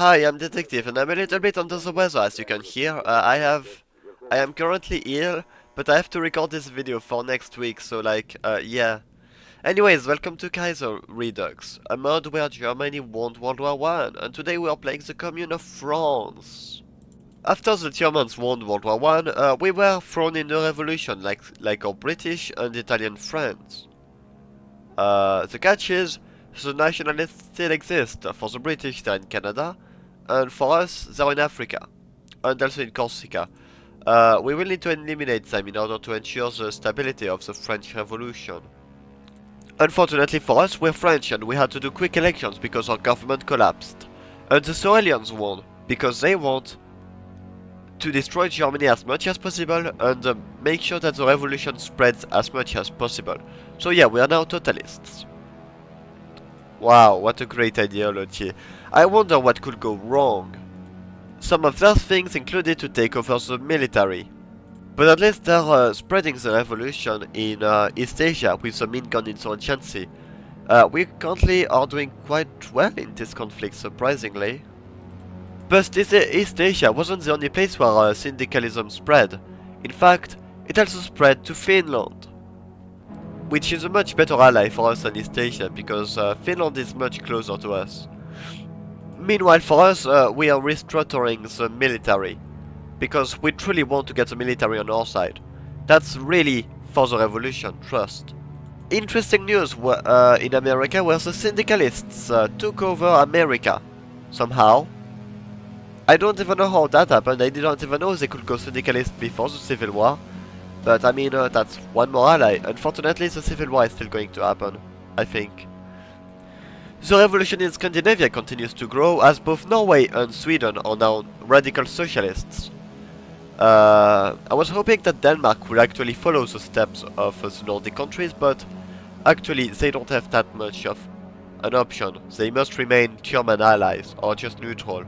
Hi, I'm Detektiv, and I'm a little bit under the weather, as you can hear. I am currently ill, but I have to record this video for next week, so yeah. Anyways, welcome to Kaiserredux, a mod where Germany won World War One, and today we are playing the Commune of France. After the Germans won World War One, we were thrown in a revolution like our British and Italian friends. The catch is, the nationalists still exist. For the British, they're in Canada, and for us, they're in Africa, and also in Corsica. We will need to eliminate them in order to ensure the stability of the French Revolution. Unfortunately for us, we're French and we had to do quick elections because our government collapsed. And the Sorelians won, because they want to destroy Germany as much as possible and make sure that the revolution spreads as much as possible. So yeah, we are now totalists. Wow, what a great ideology. I wonder what could go wrong. Some of those things included to take over the military. But at least they're spreading the revolution in East Asia with the mean gun insurgency. We currently are doing quite well in this conflict, surprisingly. But East Asia wasn't the only place where Syndicalism spread. In fact, it also spread to Finland, which is a much better ally for us than East Asia, because Finland is much closer to us. Meanwhile, for us, we are restructuring the military, because we truly want to get the military on our side. That's really for the revolution, trust. Interesting news in America, where the Syndicalists took over America, somehow. I don't even know how that happened. I didn't even know they could go Syndicalist before the Civil War. But I mean, that's one more ally. Unfortunately, the Civil War is still going to happen, I think. The revolution in Scandinavia continues to grow, as both Norway and Sweden are now radical socialists. I was hoping that Denmark would actually follow the steps of the Nordic countries, but actually they don't have that much of an option. They must remain German allies, or just neutral.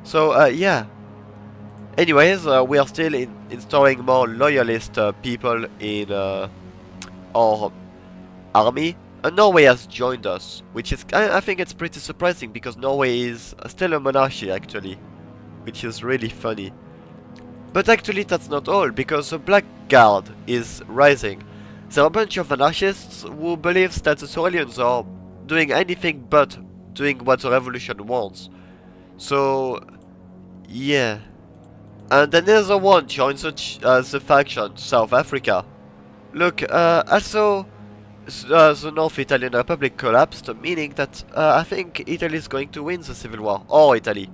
So, yeah. Anyways, we are still installing more loyalist people in our army. And Norway has joined us, which is, I think it's pretty surprising, because Norway is still a monarchy, actually. Which is really funny. But actually that's not all, because the Black Guard is rising. There are a bunch of anarchists who believes that the Sorelians are doing anything but doing what the revolution wants. So, yeah. And another one joins the faction, South Africa. Look, also, the North Italian Republic collapsed, meaning that I think Italy is going to win the Civil War. Or Italy.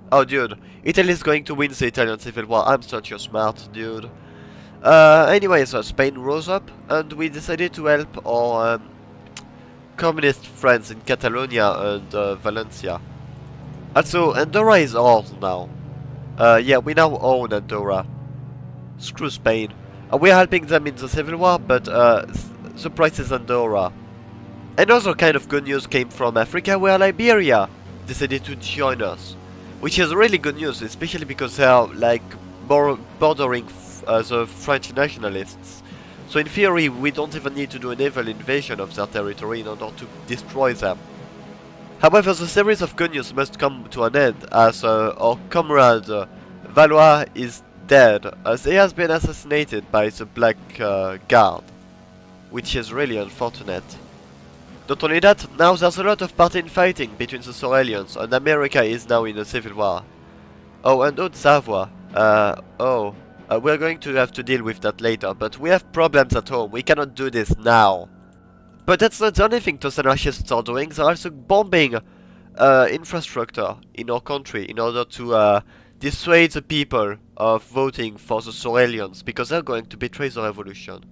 Oh, dude. Italy is going to win the Italian Civil War. I'm such a smart dude. Anyways, Spain rose up, and we decided to help our communist friends in Catalonia and Valencia. Also, Andorra is ours now. Yeah, we now own Andorra. Screw Spain. We're helping them in the Civil War, but the price is Andorra. Another kind of good news came from Africa, where Liberia decided to join us. Which is really good news, especially because they are like bordering the French nationalists. So in theory, we don't even need to do a naval invasion of their territory in order to destroy them. However, the series of good news must come to an end, as our comrade Valois is dead, as he has been assassinated by the Black Guard, which is really unfortunate. Not only that, now there's a lot of party fighting between the Sorelians, and America is now in a civil war. Oh, and Haute-Savoie. We're going to have to deal with that later, but we have problems at home. We cannot do this now. But that's not the only thing those anarchists are doing. They're also bombing infrastructure in our country in order to dissuade the people of voting for the Sorelians, because they're going to betray the revolution.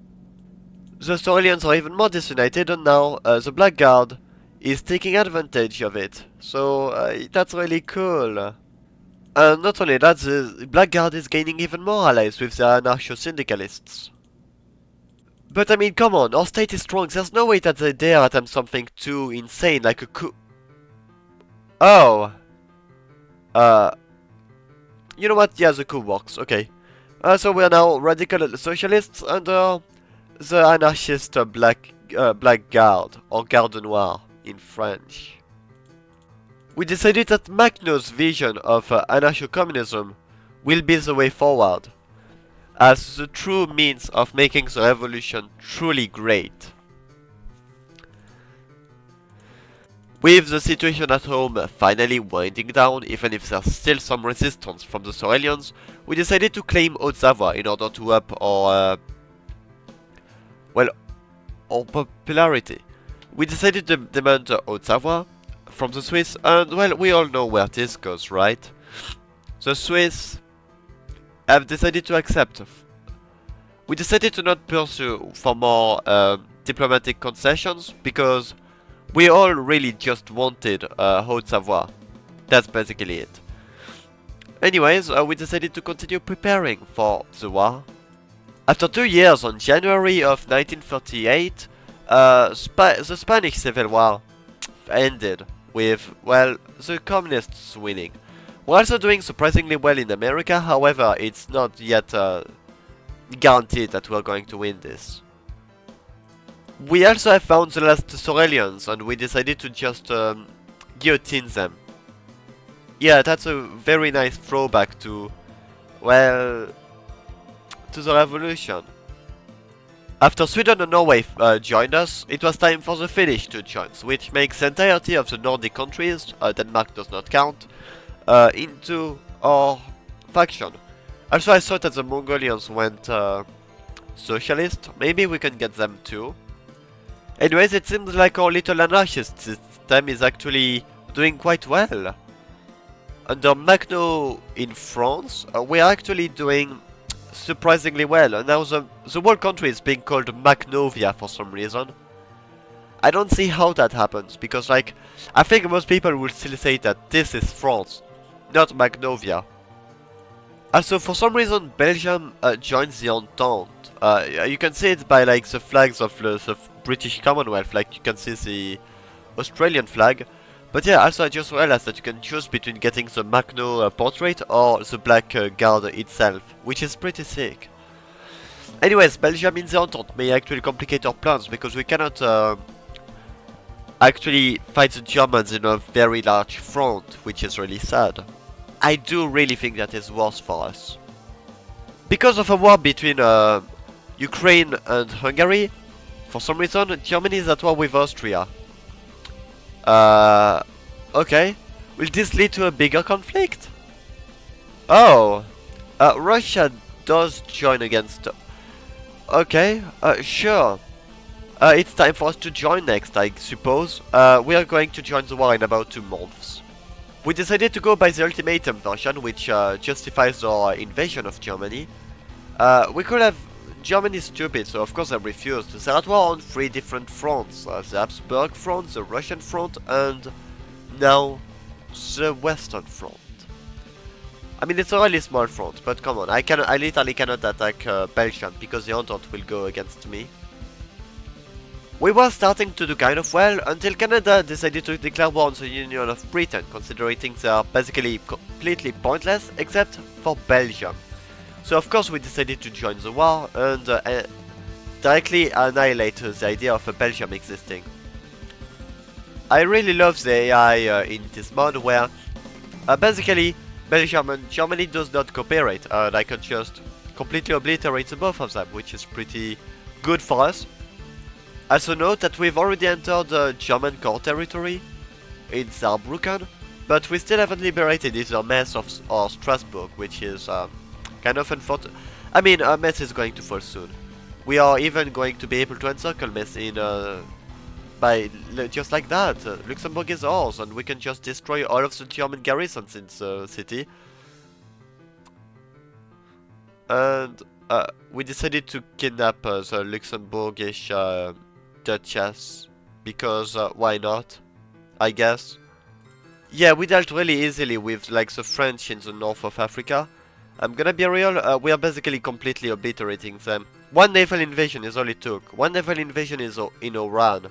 The Sorelians are even more disunited, and now the Black Guard is taking advantage of it. So that's really cool. And not only that, the Black Guard is gaining even more allies with the anarcho-syndicalists. But I mean, come on, our state is strong. There's no way that they dare attempt something too insane like a coup. Oh. You know what? Yeah, the coup works. Okay. So we are now radical socialists under the anarchist Black Guard, or Garde Noire in French. We decided that Makhno's vision of anarcho-communism will be the way forward, as the true means of making the revolution truly great. With the situation at home finally winding down, even if there's still some resistance from the Sorelians, we decided to claim Haute-Savoie in order to up our, our popularity. We decided to demand Haute-Savoie from the Swiss, and well, we all know where this goes, right? The Swiss have decided to accept. We decided to not pursue for more diplomatic concessions, because we all really just wanted Haute-Savoie. That's basically it. Anyways, we decided to continue preparing for the war. After 2 years, on January of 1938, the Spanish Civil War ended with, well, the communists winning. We're also doing surprisingly well in America, however, it's not yet guaranteed that we're going to win this. We also have found the last Sorelians, and we decided to just guillotine them. Yeah, that's a very nice throwback to, well, to the revolution. After Sweden and Norway joined us, it was time for the Finnish to join, which makes the entirety of the Nordic countries, Denmark does not count, into our faction. Also, I thought that the Mongolians went socialist. Maybe we can get them too. Anyways, it seems like our little anarchist system is actually doing quite well. Under Makhno in France, we are actually doing surprisingly well. And now the whole country is being called Makhnovia for some reason. I don't see how that happens, because like, I think most people will still say that this is France, not Makhnovia. Also, for some reason, Belgium joins the Entente. You can see it by like the flags of the British Commonwealth, like you can see the Australian flag. But yeah, also I just realized that you can choose between getting the Makhno portrait or the Black Guard itself, which is pretty sick. Anyways, Belgium in the Entente may actually complicate our plans, because we cannot actually fight the Germans in a very large front, which is really sad. I do really think that is worse for us. Because of a war between Ukraine and Hungary, for some reason Germany is at war with Austria. Okay. Will this lead to a bigger conflict? Oh. Russia does join against... Okay, sure. It's time for us to join next, I suppose. We are going to join the war in about 2 months. We decided to go by the ultimatum version, which justifies our invasion of Germany. We could have... Germany is stupid, so of course I refused. They're at war on 3 different fronts. The Habsburg front, the Russian front, and now the Western front. I mean, it's a really small front, but come on, I literally cannot attack Belgium, because the Entente will go against me. We were starting to do kind of well, until Canada decided to declare war on the Union of Britain, considering they are basically completely pointless, except for Belgium. So of course we decided to join the war, and directly annihilate the idea of Belgium existing. I really love the AI in this mod, where basically Belgium and Germany does not cooperate, and I can just completely obliterate the both of them, which is pretty good for us. Also note that we've already entered German core territory in Saarbrücken, but we still haven't liberated either Metz or Strasbourg, which is kind of unfortunate. I mean, Metz is going to fall soon. We are even going to be able to encircle Metz in just like that. Luxembourg is ours, and we can just destroy all of the German garrisons in the city. And we decided to kidnap the Luxembourgish Duchess, because why not, I guess. Yeah, we dealt really easily with like the French in the north of Africa. I'm gonna be real, we are basically completely obliterating them. 1 naval invasion is all it took. 1 naval invasion is in Iran.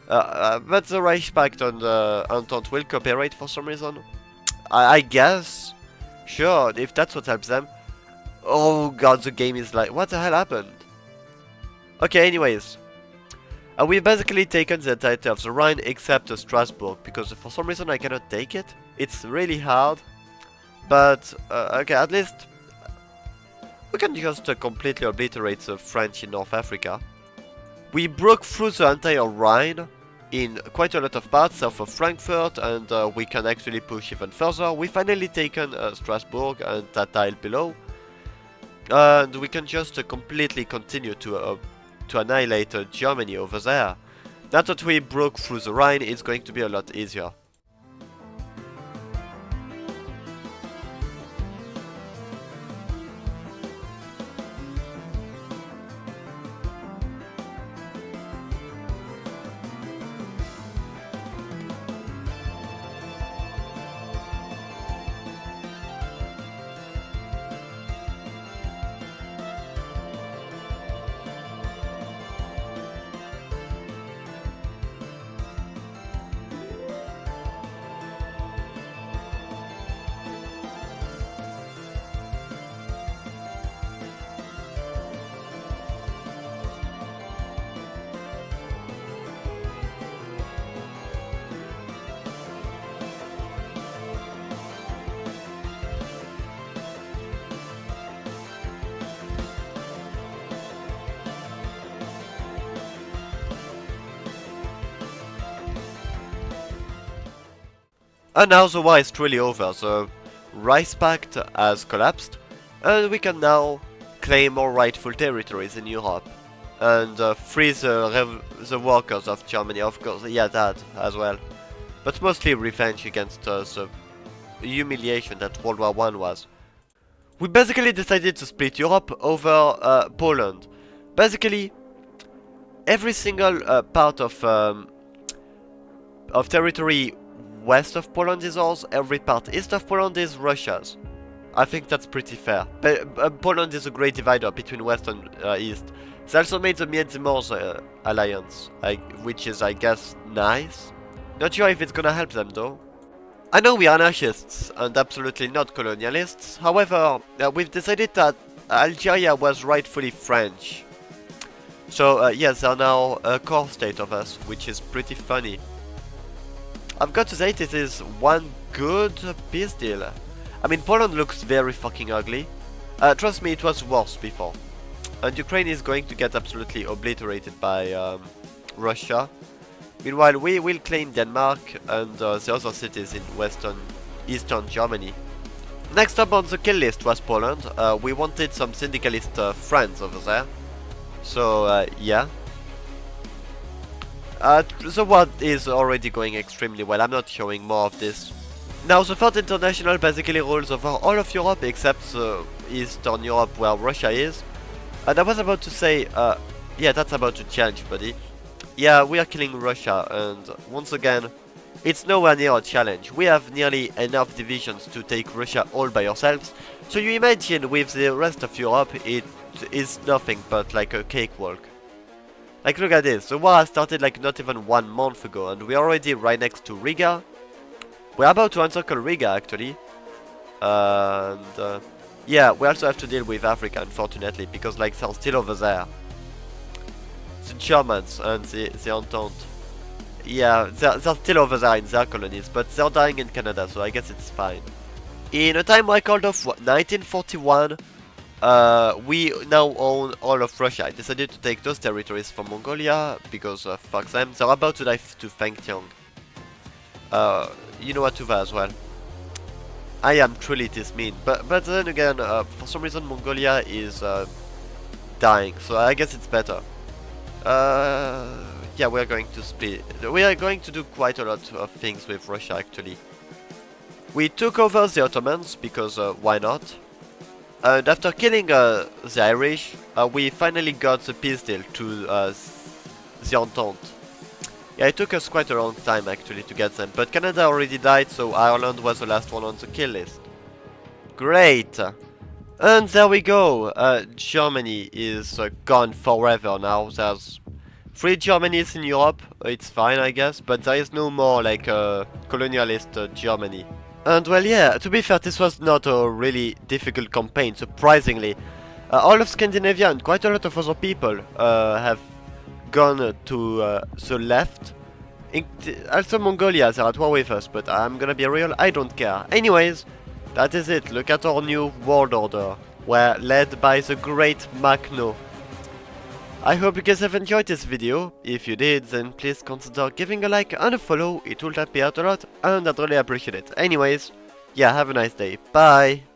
But the Reichspakt and the Entente will cooperate for some reason. I guess. Sure, if that's what helps them. Oh god, the game is like... What the hell happened? Okay, anyways. We've basically taken the entirety of the Rhine except Strasbourg, because for some reason I cannot take it. It's really hard, but okay, at least we can just completely obliterate the French in North Africa. We broke through the entire Rhine in quite a lot of parts south of Frankfurt, and we can actually push even further. We finally taken Strasbourg and that tile below, and we can just completely continue to annihilate Germany over there. Now that we broke through the Rhine, it's going to be a lot easier. And now the war is truly over. The Reichspakt has collapsed, and we can now claim more rightful territories in Europe and free the workers of Germany, of course. Yeah, that as well, but mostly revenge against the humiliation that World War I was. We basically decided to split Europe over Poland. Basically, every single part of territory west of Poland is ours, every part east of Poland is Russia's. I think that's pretty fair. Poland is a great divider between west and east. They also made the Międzymorze alliance, which is, I guess, nice. Not sure if it's gonna help them though. I know we are anarchists and absolutely not colonialists. However, we've decided that Algeria was rightfully French. So yes, they are now a core state of us, which is pretty funny. I've got to say, this is one good peace deal. I mean, Poland looks very fucking ugly. Trust me, it was worse before. And Ukraine is going to get absolutely obliterated by Russia. Meanwhile, we will claim Denmark and the other cities in eastern Germany. Next up on the kill list was Poland. We wanted some syndicalist friends over there. So, yeah. The war is already going extremely well. I'm not showing more of this. Now the Third International basically rules over all of Europe except Eastern Europe where Russia is. And I was about to say, yeah, that's about to change, buddy. Yeah, we are killing Russia, and once again, it's nowhere near a challenge. We have nearly enough divisions to take Russia all by ourselves. So you imagine with the rest of Europe, it is nothing but like a cakewalk. Like, look at this, the war has started like not even 1 month ago, and we're already right next to Riga. We're about to encircle Riga, actually. And, yeah, we also have to deal with Africa, unfortunately, because, like, they're still over there. The Germans and the Entente. Yeah, they're still over there in their colonies, but they're dying in Canada, so I guess it's fine. In a time record of 1941, we now own all of Russia. I decided to take those territories from Mongolia because fuck them. They're about to die to Fengtiong. You know what, Tuva as well. I am truly this mean, but then again, for some reason Mongolia is dying, so I guess it's better. Yeah, we are going to split. We are going to do quite a lot of things with Russia actually. We took over the Ottomans because why not? And after killing the Irish, we finally got the peace deal to the Entente. Yeah, it took us quite a long time actually to get them, but Canada already died, so Ireland was the last one on the kill list. Great! And there we go! Germany is gone forever now. There's 3 Germanys in Europe, it's fine I guess, but there is no more like colonialist Germany. And well, yeah, to be fair, this was not a really difficult campaign, surprisingly. All of Scandinavia and quite a lot of other people have gone to the left. Also Mongolia, they're at war with us, but I'm gonna be real, I don't care. Anyways, that is it. Look at our new world order. We're led by the great Makhno. I hope you guys have enjoyed this video. If you did, then please consider giving a like and a follow. It will help me out a lot, and I'd really appreciate it. Anyways, yeah, have a nice day. Bye!